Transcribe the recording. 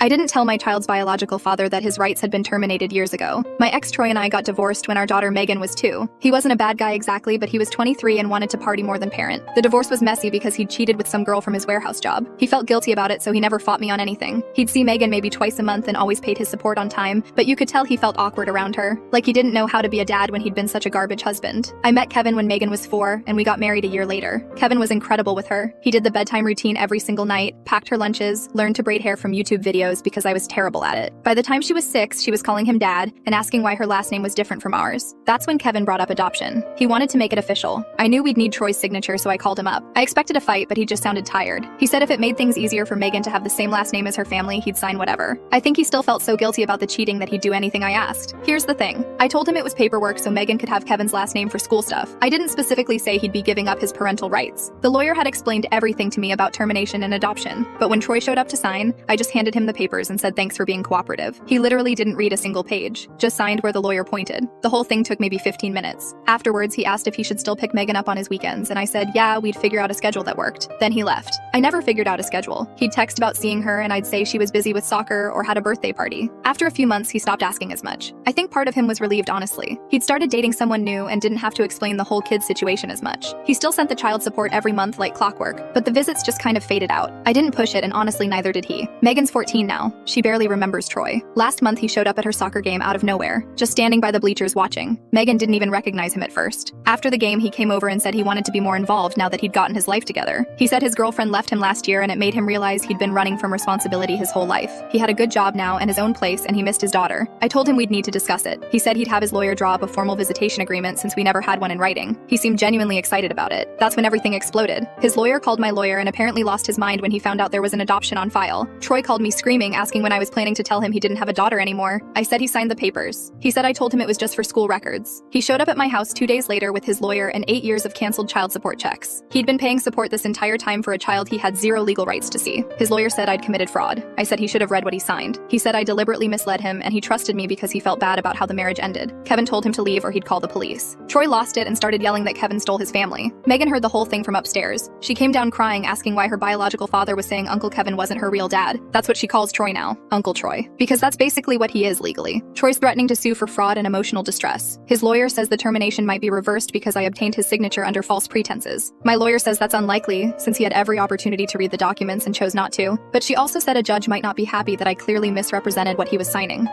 I didn't tell my child's biological father that his rights had been terminated years ago. My ex Troy and I got divorced when our daughter Megan was 2. He wasn't a bad guy exactly, but he was 23 and wanted to party more than parent. The divorce was messy because he'd cheated with some girl from his warehouse job. He felt guilty about it, so he never fought me on anything. He'd see Megan maybe twice a month and always paid his support on time, but you could tell he felt awkward around her, like he didn't know how to be a dad when he'd been such a garbage husband. I met Kevin when Megan was 4, and we got married a year later. Kevin was incredible with her. He did the bedtime routine every single night, packed her lunches, learned to braid hair from YouTube videos because I was terrible at it. By the time she was 6, she was calling him dad and asking why her last name was different from ours. That's when Kevin brought up adoption. He wanted to make it official. I knew we'd need Troy's signature, so I called him up. I expected a fight, but he just sounded tired. He said if it made things easier for Megan to have the same last name as her family, he'd sign whatever. I think he still felt so guilty about the cheating that he'd do anything I asked. Here's the thing. I told him it was paperwork so Megan could have Kevin's last name for school stuff. I didn't specifically say he'd be giving up his parental rights. The lawyer had explained everything to me about termination and adoption, but when Troy showed up to sign, I just handed him the papers and said thanks for being cooperative. He literally didn't read a single page, just signed where the lawyer pointed. The whole thing took maybe 15 minutes. Afterwards, he asked if he should still pick Megan up on his weekends, and I said, yeah, we'd figure out a schedule that worked. Then he left. I never figured out a schedule. He'd text about seeing her, and I'd say she was busy with soccer or had a birthday party. After a few months, he stopped asking as much. I think part of him was relieved, honestly. He'd started dating someone new and didn't have to explain the whole kid situation as much. He still sent the child support every month like clockwork, but the visits just kind of faded out. I didn't push it, and honestly, neither did he. Megan's 14 now. She barely remembers Troy. Last month, he showed up at her soccer game out of nowhere, just standing by the bleachers watching. Megan didn't even recognize him at first. After the game, he came over and said he wanted to be more involved now that he'd gotten his life together. He said his girlfriend left him last year and it made him realize he'd been running from responsibility his whole life. He had a good job now and his own place, and he missed his daughter. I told him we'd need to discuss it. He said he'd have his lawyer draw up a formal visitation agreement since we never had one in writing. He seemed genuinely excited about it. That's when everything exploded. His lawyer called my lawyer and apparently lost his mind when he found out there was an adoption on file. Troy called me screaming, asking when I was planning to tell him he didn't have a daughter anymore. I said he signed the papers. He said I told him it was just for school records. He showed up at my house 2 days later with his lawyer and 8 years of canceled child support checks. He'd been paying support this entire time for a child he had zero legal rights to see. His lawyer said I'd committed fraud. I said he should have read what he signed. He said I deliberately misled him and he trusted me because he felt bad about how the marriage ended. Kevin told him to leave or he'd call the police. Troy lost it and started yelling that Kevin stole his family. Megan heard the whole thing from upstairs. She came down crying, asking why her biological father was saying Uncle Kevin wasn't her real dad. That's what she calls Troy now, Uncle Troy, because that's basically what he is legally. Troy's threatening to sue for fraud and emotional distress. His lawyer says the termination might be reversed because I obtained his signature under false pretenses. My lawyer says that's unlikely, since he had every opportunity to read the documents and chose not to, but she also said a judge might not be happy that I clearly misrepresented what he was signing.